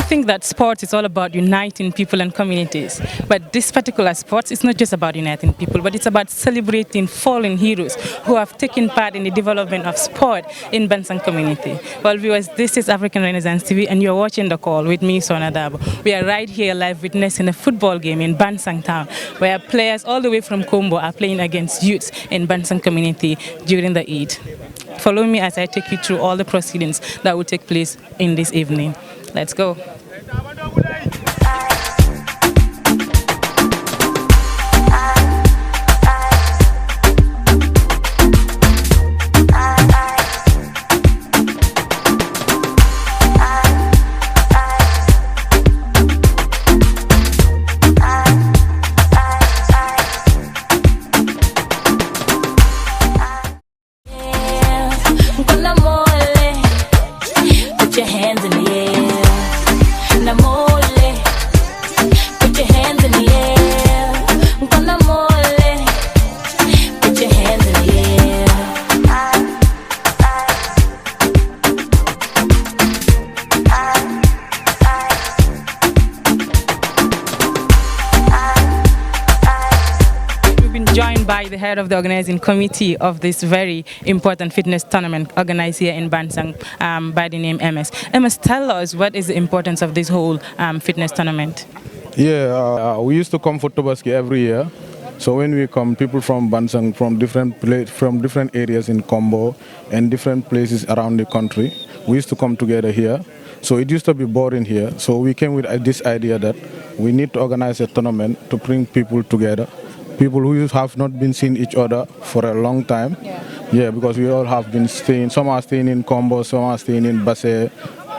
think that sports is all about uniting people and communities. But this particular sport is not just about uniting people, but it's about celebrating fallen heroes who have taken part in the development of sport in Bansang community. Well, viewers, this is African Renaissance TV, and you're watching The Call with me, Sona Dabo. We are right here live witnessing a football game in Bansang Town, where players all the way from Kombo are playing against youths in Bansang community during the Eid. Follow me as I take you through all the proceedings that will take place in this evening. Let's go. Put your hands in the air. Namole. Put your hands in the air. Namole. Put your hands in the air. We've been joined by the head of the organizing committee of this very important fitness tournament organized here in Bansang by the name MS. MS, tell us what is the importance of this whole fitness tournament? Yeah, we used to come for Tobaski every year. So when we come, people from Bansang, from different areas in Kombo and different places around the country, we used to come together here. So it used to be boring here. So we came with this idea that we need to organize a tournament to bring people together. People who have not been seeing each other for a long time. Yeah, because we all have been staying. Some are staying in Kombo, some are staying in Basse.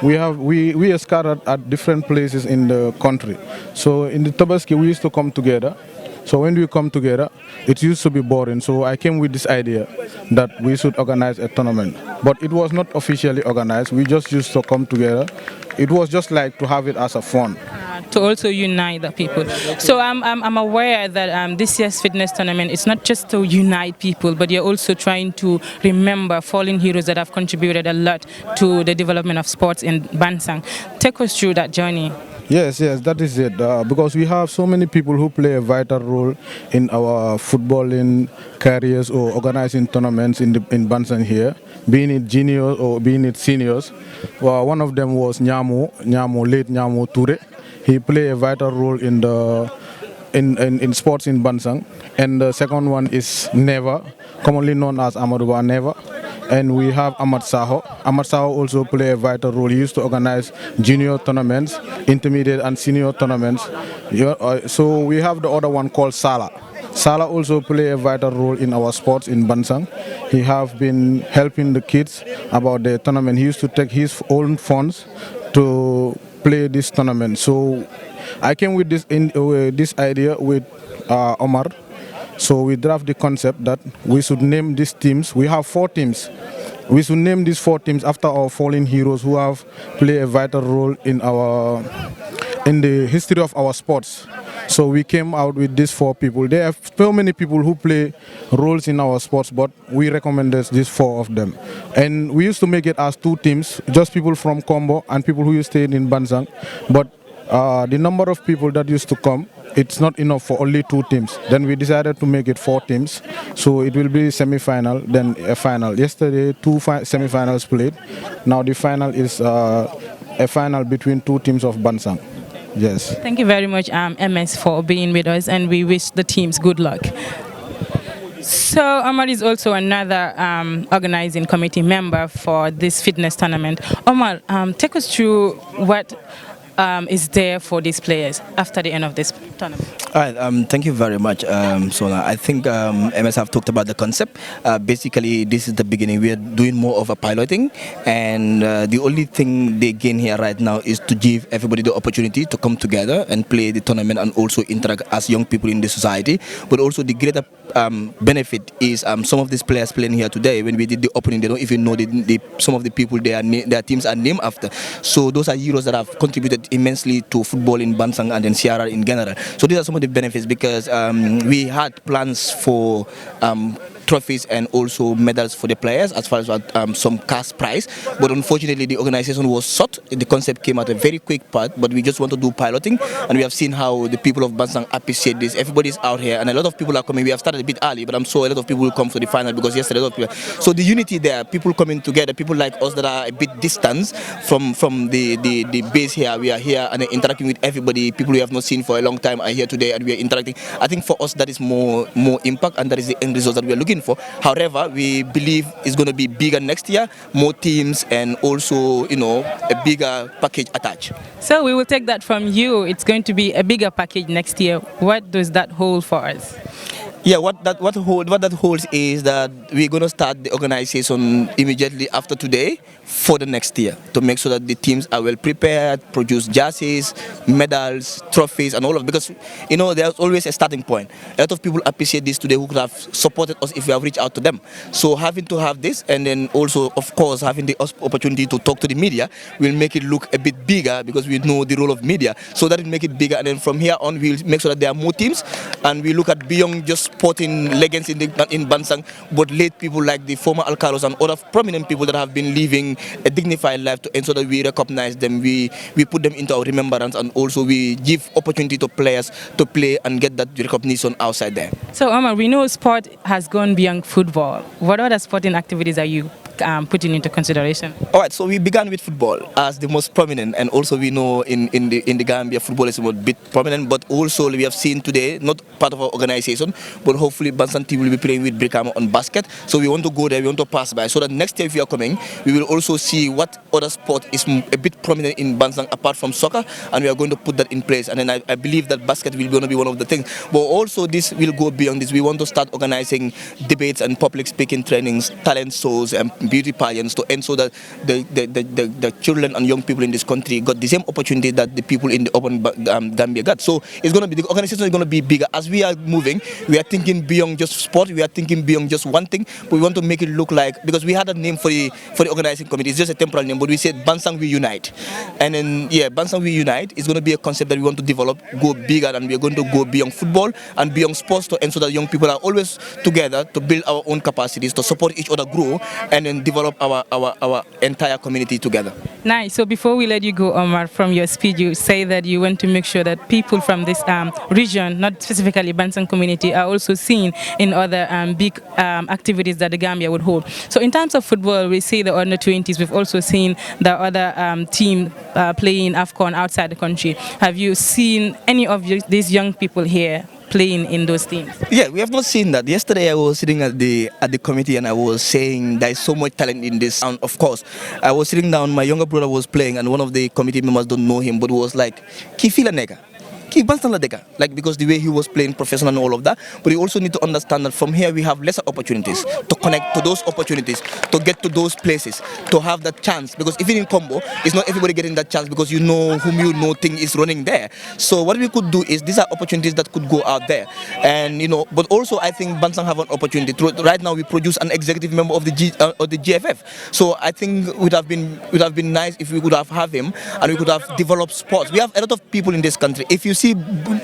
We are scattered at different places in the country. So in the Tobaski, we used to come together. So when we come together, it used to be boring. So I came with this idea that we should organize a tournament. But it was not officially organized. We just used to come together. It was just like to have it as a fun. To also unite the people. So I'm aware that this year's fitness tournament is not just to unite people, but you're also trying to remember fallen heroes that have contributed a lot to the development of sports in Bansang. Take us through that journey. Yes, that is it. Because we have so many people who play a vital role in our footballing careers or organizing tournaments in Bansang here, being it juniors or being it seniors. Well, one of them was late Nyamu Ture. He played a vital role in sports in Bansang. And the second one is Neva, commonly known as Amaduba Neva. And we have Ahmad Saho. Ahmad Saho also played a vital role. He used to organize junior tournaments, intermediate and senior tournaments. So we have the other one called Sala. Sala also played a vital role in our sports in Bansang. He have been helping the kids about the tournament. He used to take his own funds to play this tournament. So I came with this idea with Omar. So we draft the concept that we should name these teams. We have 4 teams. We should name these 4 teams after our fallen heroes who have played a vital role in the history of our sports. So we came out with these 4 people. There are so many people who play roles in our sports, but we recommended these 4 of them. And we used to make it as 2 teams, just people from Kombo and people who stayed in Bansang. But the number of people that used to come, it's not enough for only 2 teams. Then we decided to make it 4 teams. So it will be semi-final, then a final. Yesterday, 2 semi-finals played. Now the final is a final between 2 teams of Bansang. Yes. Thank you very much, MS, for being with us, and we wish the teams good luck. So Omar is also another organizing committee member for this fitness tournament. Omar, take us through what is there for these players after the end of this tournament. All right, thank you very much, Sona. I think MS have talked about the concept. Basically, this is the beginning. We are doing more of a piloting, and the only thing they gain here right now is to give everybody the opportunity to come together and play the tournament and also interact as young people in the society. But also the greater benefit is some of these players playing here today. When we did the opening, they don't even know some of the people their teams are named after. So those are heroes that have contributed immensely to football in Bansang and then Sierra in general. So these are some of the benefits, because we had plans for trophies and also medals for the players, as far as some cash prize. But unfortunately, the organization was short. The concept came at a very quick part, but we just want to do piloting, and we have seen how the people of Bansang appreciate this. Everybody's out here, and a lot of people are coming. We have started a bit early, but I'm sure a lot of people will come for the final because yesterday a lot of people. So the unity there, people coming together, people like us that are a bit distant from the base here. We are here and interacting with everybody. People we have not seen for a long time are here today, and we are interacting. I think for us that is more impact, and that is the end result that we are looking for. However, we believe it's going to be bigger next year, more teams, and also a bigger package attached. So we will take that from you. It's going to be a bigger package next year. What does that hold for us? Yeah, what that holds is that we're going to start the organization immediately after today for the next year to make sure that the teams are well prepared, produce jerseys, medals, trophies, and all of. Because there's always a starting point. A lot of people appreciate this today who could have supported us if we have reached out to them. So having to have this, and then also, of course, having the opportunity to talk to the media will make it look a bit bigger because we know the role of media. So that will make it bigger, and then from here on, we'll make sure that there are more teams, and we look at beyond just sporting legends in Bansang, but late people like the former alcalos and other prominent people that have been living a dignified life, to ensure that we recognize them, we put them into our remembrance, and also we give opportunity to players to play and get that recognition outside there. So Omar, we know sport has gone beyond football. What other sporting activities are you putting into consideration? All right, so we began with football as the most prominent, and also we know in the Gambia football is a bit prominent, but also we have seen today, not part of our organization, but hopefully Bansang team will be playing with Brikama on basket. So we want to go there, we want to pass by, so that next year if we are coming, we will also see what other sport is a bit prominent in Bansang apart from soccer, and we are going to put that in place. And then I believe that basket will going to be one of the things, but also this will go beyond this. We want to start organizing debates and public speaking trainings, talent shows, and beauty pageants to ensure that the children and young people in this country got the same opportunity that the people in the urban Gambia got. So it's going to be, the organization is going to be bigger. As we are moving, we are thinking beyond just sport, we are thinking beyond just one thing, but we want to make it look like, because we had a name for the organizing committee, it's just a temporal name, but we said Bansang We Unite. And then, Bansang We Unite is going to be a concept that we want to develop, go bigger, and we are going to go beyond football and beyond sports to ensure that young people are always together to build our own capacities, to support each other grow, and then develop our entire community together. Nice. So before we let you go, Omar, from your speech, you say that you want to make sure that people from this region, not specifically Bansang community, are also seen in other big activities that the Gambia would hold. So in terms of football, we see the under-20s. We've also seen the other team playing AFCON outside the country. Have you seen any of these young people here playing in those teams? Yeah, we have not seen that. Yesterday I was sitting at the committee, and I was saying there is so much talent in this. And of course, I was sitting down, my younger brother was playing, and one of the committee members don't know him, but was like, Kifila nega. Like, because the way he was playing professional and all of that. But you also need to understand that from here we have lesser opportunities to connect to those opportunities, to get to those places, to have that chance. Because even in combo, it's not everybody getting that chance, because you know whom you know thing is running there. So what we could do is, these are opportunities that could go out there. And but also I think Bansang have an opportunity. Right now we produce an executive member of the GFF. So I think it would have been nice if we could have him, and we could have developed sports. We have a lot of people in this country. If you see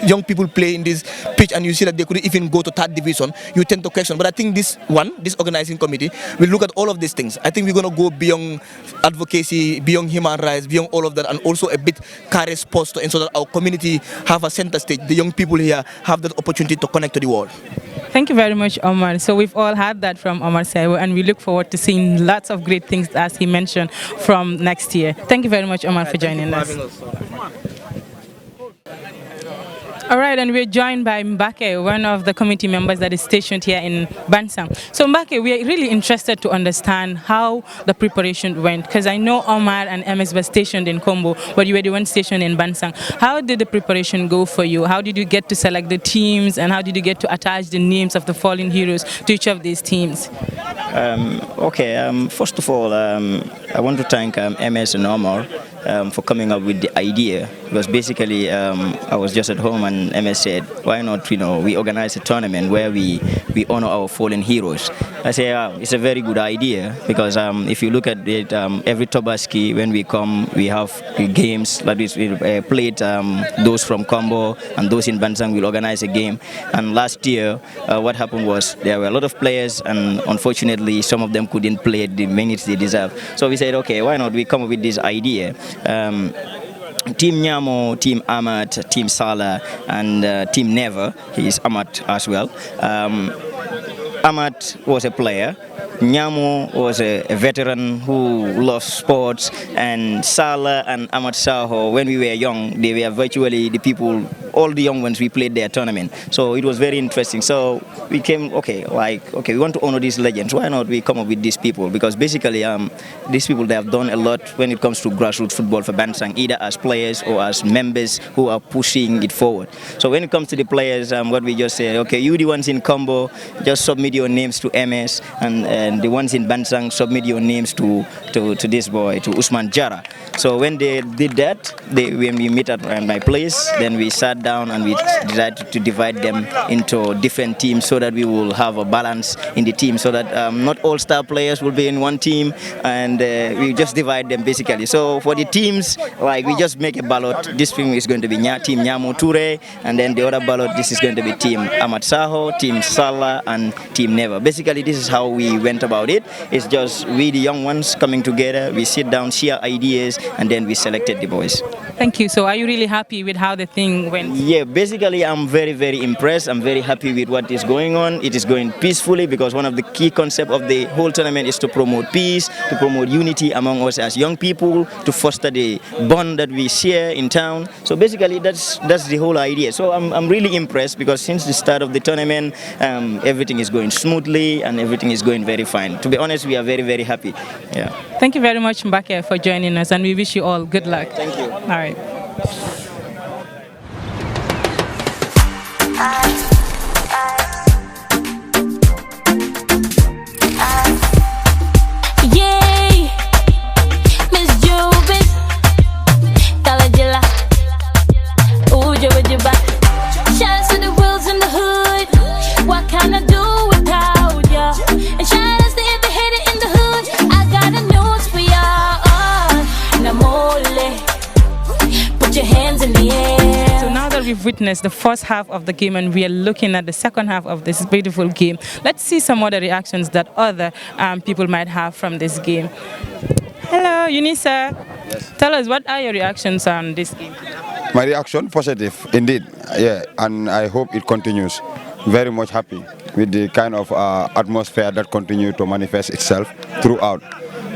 young people play in this pitch and you see that they could even go to third division, you tend to question. But I think this organizing committee will look at all of these things. I think we're going to go beyond advocacy, beyond human rights, beyond all of that, and also a bit carry sports to ensure that our community have a center stage. The young people here have that opportunity to connect to the world. Thank you very much, Omar. So we've all had that from Omar Saiwo, and we look forward to seeing lots of great things, as he mentioned, from next year. Thank you very much, Omar, for joining us. All right, and we're joined by Mbake, one of the committee members that is stationed here in Bansang. So Mbake, we are really interested to understand how the preparation went, because I know Omar and MS were stationed in Kombo, but you were the one stationed in Bansang. How did the preparation go for you? How did you get to select the teams, and how did you get to attach the names of the fallen heroes to each of these teams? First of all, I want to thank MS and Omar for coming up with the idea. Because basically, I was just at home and MS said, why not, we organize a tournament where we honor our fallen heroes. I say, it's a very good idea because if you look at it, every Tobaski, when we come, we have games. That is, we played those from Combo and those in Bansang will organize a game. And last year, what happened was there were a lot of players, and unfortunately, some of them couldn't play the minutes they deserve. So we said, okay, why not we come up with this idea? Team Nyamo, Team Amat, Team Salah, and Team Never. He is Amat as well. Amat was a player. Nyamo was a veteran who loves sports, and Salah and Amat Saho, when we were young, they were virtually the people, all the young ones, we played their tournament. So it was very interesting. So we came, okay, we want to honor these legends. Why not we come up with these people? Because basically, these people, they have done a lot when it comes to grassroots football for Bansang, either as players or as members who are pushing it forward. So when it comes to the players, what we just said, okay, you the ones in Combo, just submit your names to MS, and the ones in Bansang submit your names to this boy, to Usman Jara. So when they did that, when we meet at my place, then we sat down and we decided to divide them into different teams so that we will have a balance in the team, so that not all star players will be in one team, and we just divide them basically. So for the teams, we just make a ballot. This team is going to be Team Nyamo Toure, and then the other ballot, this is going to be Team Amat Saho, Team Salah, and Team Never. Basically, this is how we went about it. It's just we, the young ones, coming together. We sit down, share ideas, and then we selected the boys. Thank you. So are you really happy with how the thing went? Yeah, basically I'm very, very impressed. I'm very happy with what is going on. It is going peacefully, because one of the key concepts of the whole tournament is to promote peace, to promote unity among us as young people, to foster the bond that we share in town. So basically that's the whole idea. So I'm really impressed, because since the start of the tournament, everything is going smoothly and everything is going very fine. To be honest, we are very, very happy. Yeah. Thank you very much, Mbake, for joining us, and we wish you all good luck. Thank you. All right. Yay, Miss Jubin, Kalajila, ooh, Jabba Jabba. Shouts to the wheels in the hood. What can I do without ya? And shout outs to every hater in the hood. I got a news for y'all. Namole, put your hands in the air. So now that we've witnessed the first half of the game and we are looking at the second half of this beautiful game, let's see some other reactions that other people might have from this game. Hello, Unisa. Yes. Tell us, what are your reactions on this game? My reaction, positive, indeed. Yeah, and I hope it continues. Very much happy with the kind of atmosphere that continues to manifest itself throughout.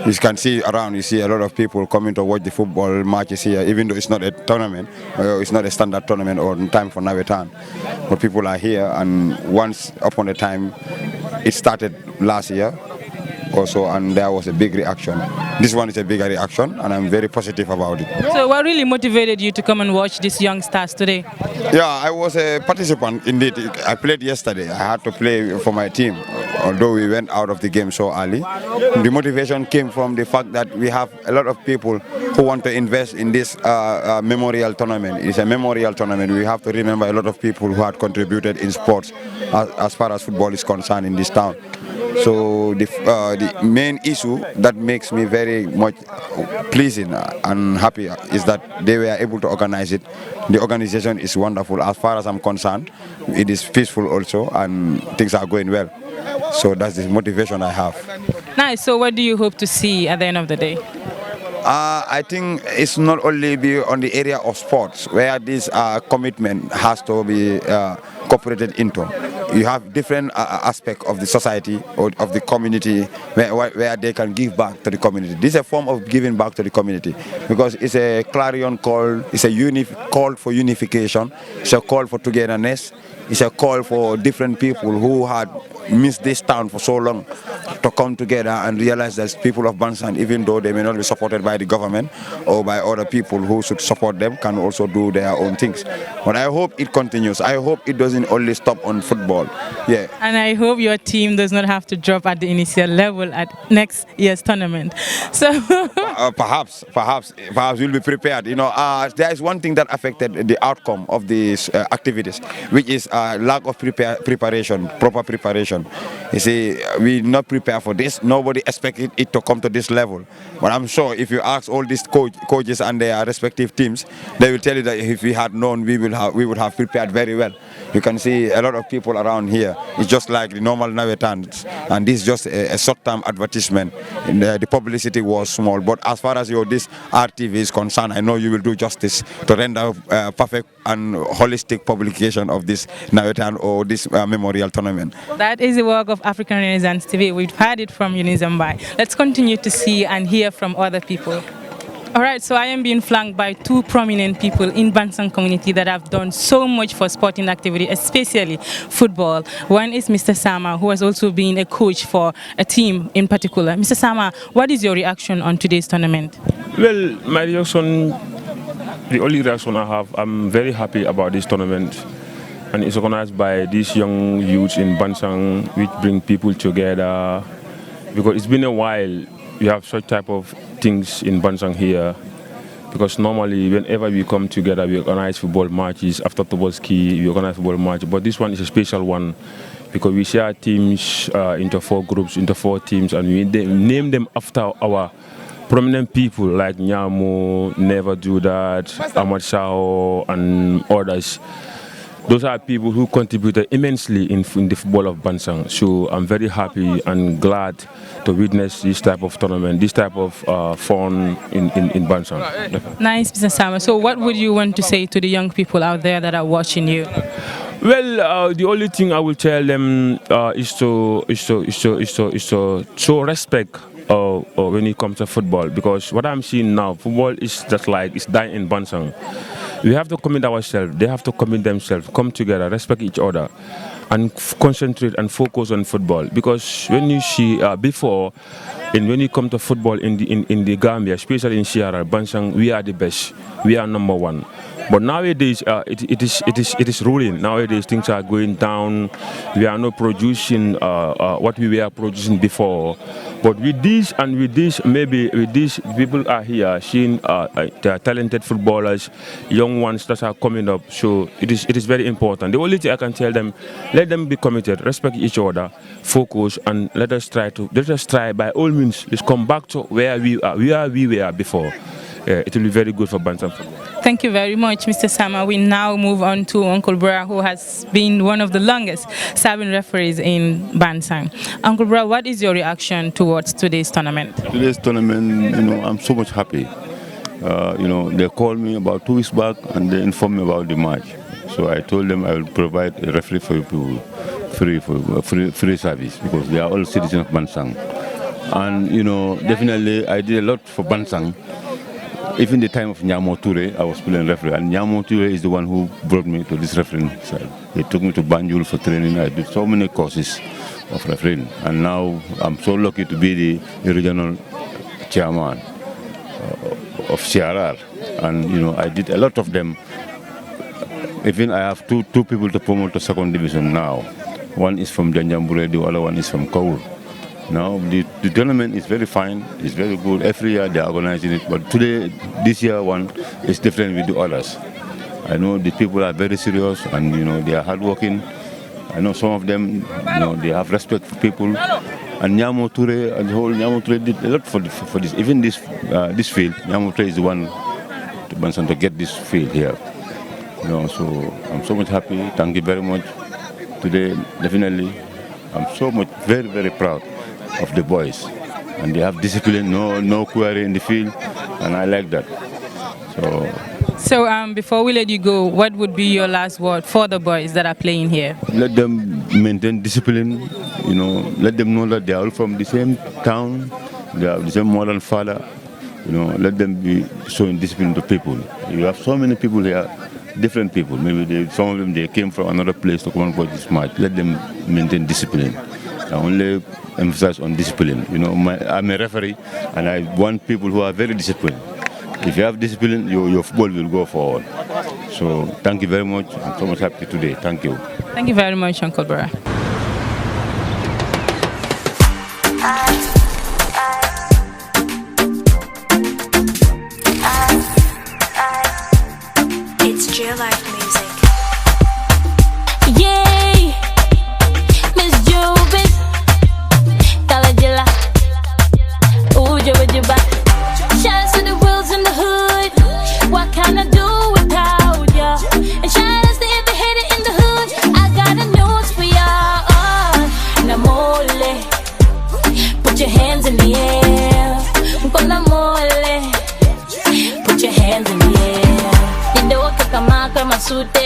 You can see around, you see a lot of people coming to watch the football matches here, even though it's not a tournament, it's not a standard tournament or time for Navetan. But people are here, and once upon a time, it started last year also, and there was a big reaction. This one is a bigger reaction, and I'm very positive about it. So what really motivated you to come and watch these young stars today? Yeah, I was a participant indeed. I played yesterday. I had to play for my team, although we went out of the game so early. The motivation came from the fact that we have a lot of people who want to invest in this memorial tournament. It's a memorial tournament. We have to remember a lot of people who had contributed in sports as far as football is concerned in this town. So the main issue that makes me very much pleasing and happy is that they were able to organize it. The organization is wonderful. As far as I'm concerned, it is peaceful also, and things are going well. So that's the motivation I have. Nice. So what do you hope to see at the end of the day? I think it's not only be on the area of sports where this commitment has to be incorporated into. You have different aspects of the society or of the community where they can give back to the community. This is a form of giving back to the community, because it's a clarion call, it's a call for unification, it's a call for togetherness, it's a call for different people who had missed this town for so long to come together and realize that people of Bansang, even though they may not be supported by the government or by other people who should support them, can also do their own things. But I hope it continues. I hope it doesn't only stop on football. Yeah. And I hope your team does not have to drop at the initial level at next year's tournament. So Perhaps we'll be prepared. There is one thing that affected the outcome of these activities, which is lack of preparation, proper preparation. You see, we not prepare for this. Nobody expected it to come to this level. But I'm sure if you ask all these coaches and their respective teams, they will tell you that if we had known, we would have prepared very well. You can see a lot of people around here. It's just like the normal Navetans, and this is just a short-term advertisement. The publicity was small, but as far as this RTV is concerned, I know you will do justice to render perfect and holistic publication of this Navetan or this memorial tournament. That is the work of African Renaissance TV. We've heard it from Unizambai. Let's continue to see and hear from other people. All right, so I am being flanked by two prominent people in Bansang community that have done so much for sporting activity, especially football. One is Mr. Sama, who has also been a coach for a team in particular. Mr. Sama, what is your reaction on today's tournament? Well, my reaction, the only reaction I have, I'm very happy about this tournament. And it's organized by these young youths in Bansang, which bring people together. Because it's been a while we have such type of things in Bansang here, because normally whenever we come together we organize football matches. After Tobolski we organize football match, but this one is a special one because we share teams into 4 groups, into 4 teams, and we name them after our prominent people like Nyamo, Never Do That, Ahmad Shao and others. Those are people who contributed immensely in the football of Bansang. So I'm very happy and glad to witness this type of tournament, this type of fun in Bansang. Nice, Mr. Sama. So what would you want to say to the young people out there that are watching you? Well, the only thing I will tell them is to show respect when it comes to football, because what I'm seeing now, football is just like it's dying in Bansang. We have to commit ourselves, they have to commit themselves, come together, respect each other, and concentrate and focus on football. Because when you see before, and when you come to football in the Gambia, especially in Sierra, Bansang, we are the best, we are number 1. But nowadays, it is ruling. Nowadays, things are going down. We are not producing what we were producing before. But with this, maybe with this, people are here seeing the talented footballers, young ones that are coming up. So it is very important. The only thing I can tell them, let them be committed, respect each other, focus, and let us try by all means. Let's come back to where we were before. It will be very good for Bansang football. Thank you very much, Mr. Sama. We now move on to Uncle Bra, who has been one of the longest serving referees in Bansang. Uncle Bra, what is your reaction towards today's tournament? Today's tournament, I'm so much happy. They called me about 2 weeks back and they informed me about the match. So I told them I will provide a referee for people free service, because they are all citizens of Bansang. And definitely I did a lot for Bansang. Even the time of Nyamo Toure, I was playing referee, and Nyamo Toure is the one who brought me to this refereeing side. He took me to Banjul for training. I did so many courses of refereeing, and now I'm so lucky to be the regional chairman of CRR. And I did a lot of them. Even I have two people to promote to 2nd division now. One is from Janjambure, the other one is from Kaur. Now, the tournament is very fine, it's very good. Every year they are organizing it, but this year one is different with the others. I know the people are very serious and, they are hardworking. I know some of them, they have respect for people. And Nyamo Toure, and the whole Nyamo Toure did a lot for this. Even this field, Nyamo Toure is the one to get this field here. So I'm so much happy. Thank you very much. Today, definitely, I'm so much, very, very proud of the boys, and they have discipline, no query in the field, and I like that. So before we let you go, what would be your last word for the boys that are playing here? Let them maintain discipline, let them know that they are all from the same town, they have the same mother and father, let them be showing discipline to people. You have so many people here, different people, maybe some of them they came from another place to come and watch this match. Let them maintain discipline. I only emphasize on discipline. I'm a referee, and I want people who are very disciplined. If you have discipline, your football will go forward. So thank you very much. I'm so much happy today. Thank you. Thank you very much, Uncle Bra. juba. Shouts to the wheels in the hood. What can I do without ya? And shout to every hater in the hood. I got a news for y'all. Namole, put your hands in the air. Namole, put your hands in the air. You know what kakamaka masute.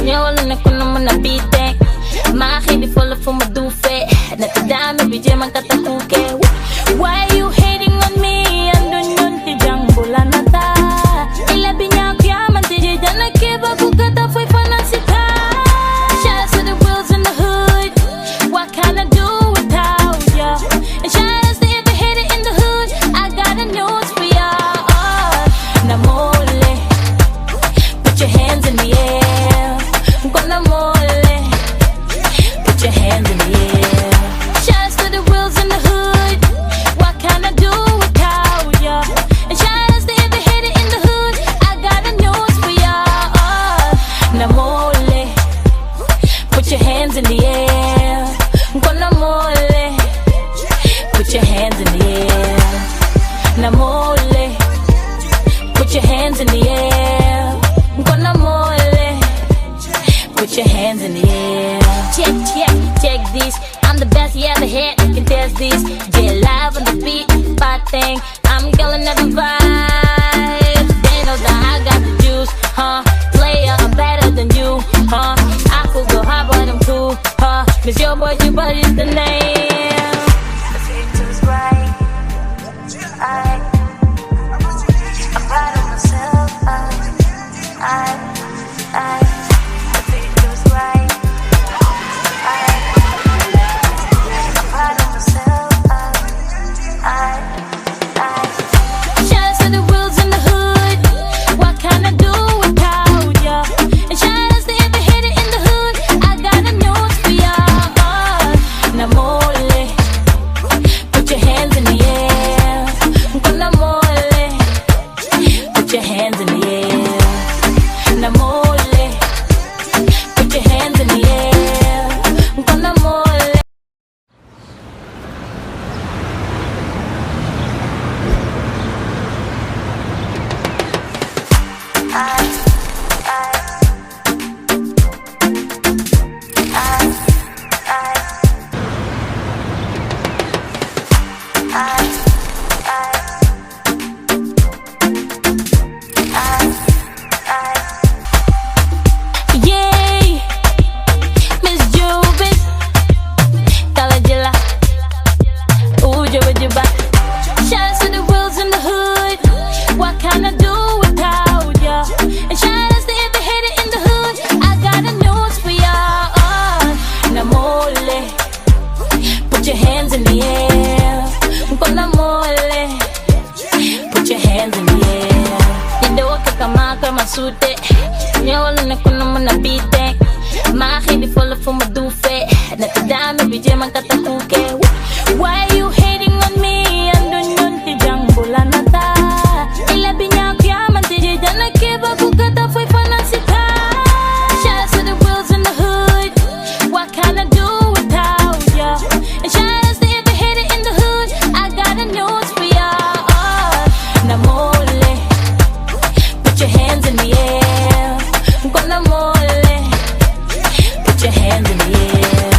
Nyawala na kuna muna bite. Makini follow for my dufe. Natadami bije man katakuke. Why you hating on me? Andun yun tijang bulanata. Ilabi niya kya man tije jana kiba kukata foy fanansita. Shouts to the wheels in the hood. What can I do without ya? And shouts to every hater in the hood. I got a news for ya. Namole, put your hands in the air. Namole, put your hands in the air. Shouts to the wheels in the hood. What can I do without ya? And shouts to every hater in the hood. I got a news for ya. Namole, put your hands in the air. Namole, put your hands in the air. Namole, put your hands in the air. Namole, put your hands in the air. Check this. I'm the best you ever had. You can test this. Get live on the beat. Bad thing. I'm killing every vibe. They know that I got the juice, huh? Player, I'm better than you, huh? I could go hard, but I'm cool, huh? Miss your boy, you but it's the name. The future's bright. I'm proud of myself. The future's bright. I'm proud of myself. Shouts to the wheels in the hood. What can I do without ya? And shouts to every hater in the hood. I got a news for ya. Namole, put your hands in the air. Namole, put your hands in the air. Namole, put your hands in the air. Namole. Yay, Miss Jubin, Kalajila, Uja Juba. Shouts to the wheels in the hood. What can I do without ya? And shouts to every hater in the hood. I got a news for ya. Namole, put your hands in the air. Namole, put your hands in the air. You know what kakamaka masute. Nyawala na kuna muna bite. Makini follow for my dufe. Natadami bije man katakuke. Why you hating on me? Andun yun tijang bulanata. Ilabi niya kya man tije jana kiba kukata foy fanansita. Shouts to the wheels in the hood. What can I do without ya? And shouts to every hater in the hood. I got a news for ya. Namole, put your hands in the air. Namole, put your hands in the air.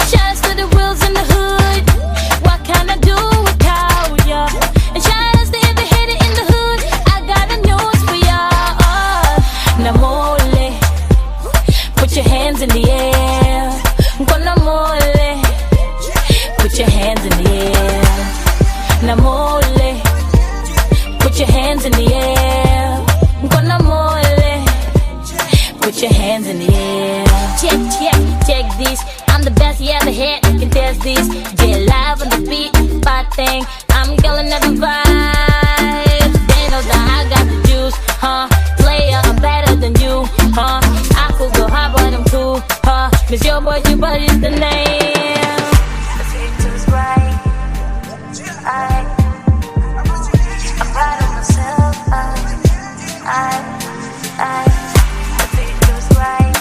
Shouts to the wheels in the hood. What can I do without ya? And shouts to every hater in the hood. I got a news for ya. Namole, put your hands in the air. Namole, put your hands in the air. Namole, put your hands in the air. Namole, put your hands in the air. Check this. I'm the best you ever had. You can test this. Get live on the beat. Bad thing. I'm killing every vibe. They know that I got the juice, huh? Player, I'm better than you, huh? I could go hard, but I'm cool, huh? Miss your boy, you but it's the name. The future's bright. I'm proud of myself. The future's bright.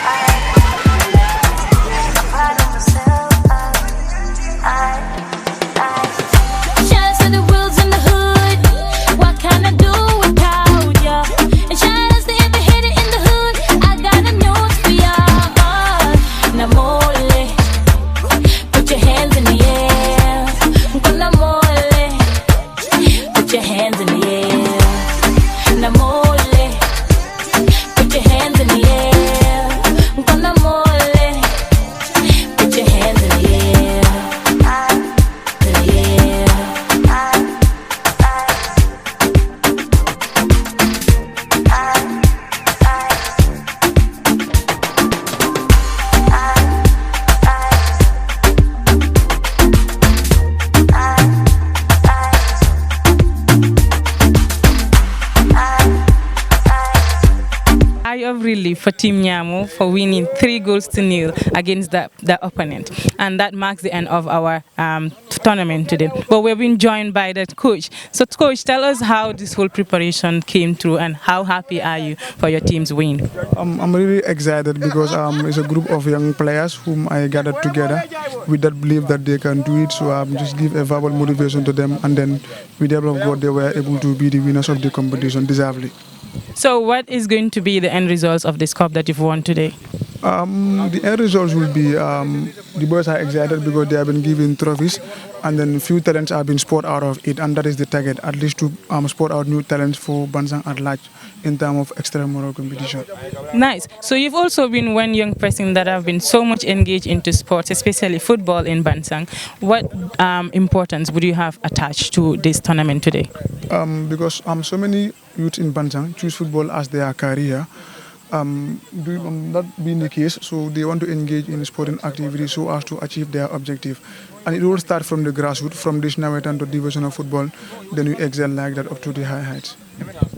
I'm proud of myself. Shouts to of relief for Team Nyamo for winning 3-0 against the opponent. And that marks the end of our tournament today. But we've been joined by the coach. So coach, tell us how this whole preparation came through and how happy are you for your team's win? I'm really excited because it's a group of young players whom I gathered together with that belief that they can do it. So just give a verbal motivation to them, and then with the help of God, they were able to be the winners of the competition deservedly. So what is going to be the end results of this cup that you've won today? The end results will be the boys are excited because they have been given trophies, and then few talents have been sport out of it, and that is the target, at least to sport out new talents for Bansang at large in terms of extramural competition. Nice. So you've also been one young person that have been so much engaged into sports, especially football in Bansang. What importance would you have attached to this tournament today? Because so many youth in Bansang choose football as their career. That being the case, so they want to engage in sporting activities so as to achieve their objective. And it will start from the grassroots, from this Nawetan to division of football, then we excel like that up to the high heights.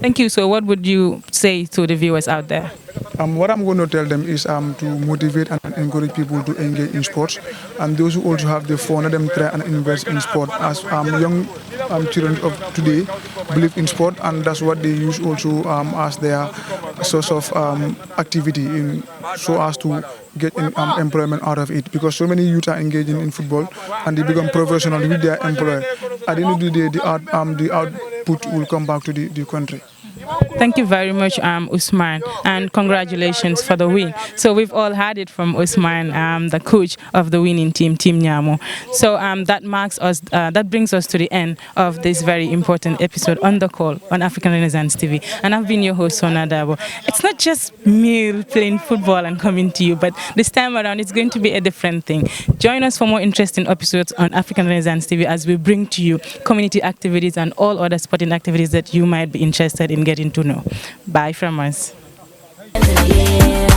Thank you. So what would you say to the viewers out there? What I'm going to tell them is to motivate and encourage people to engage in sports, and those who also have the fun, let them try and invest in sport, as young children of today believe in sport, and that's what they use also as their source of activity, so as to get employment out of it, because so many youth are engaging in football and they become professional with their employer. At the end of the day, the output will come back to the country. Thank you very much, Usman, and congratulations for the win. So we've all heard it from Usman, the coach of the winning team, Team Nyamo. So that brings us to the end of this very important episode on The Call on African Renaissance TV. And I've been your host, Sona Dabo. It's not just me playing football and coming to you, but this time around it's going to be a different thing. Join us for more interesting episodes on African Renaissance TV as we bring to you community activities and all other sporting activities that you might be interested in getting to know. Bye from us. Yeah.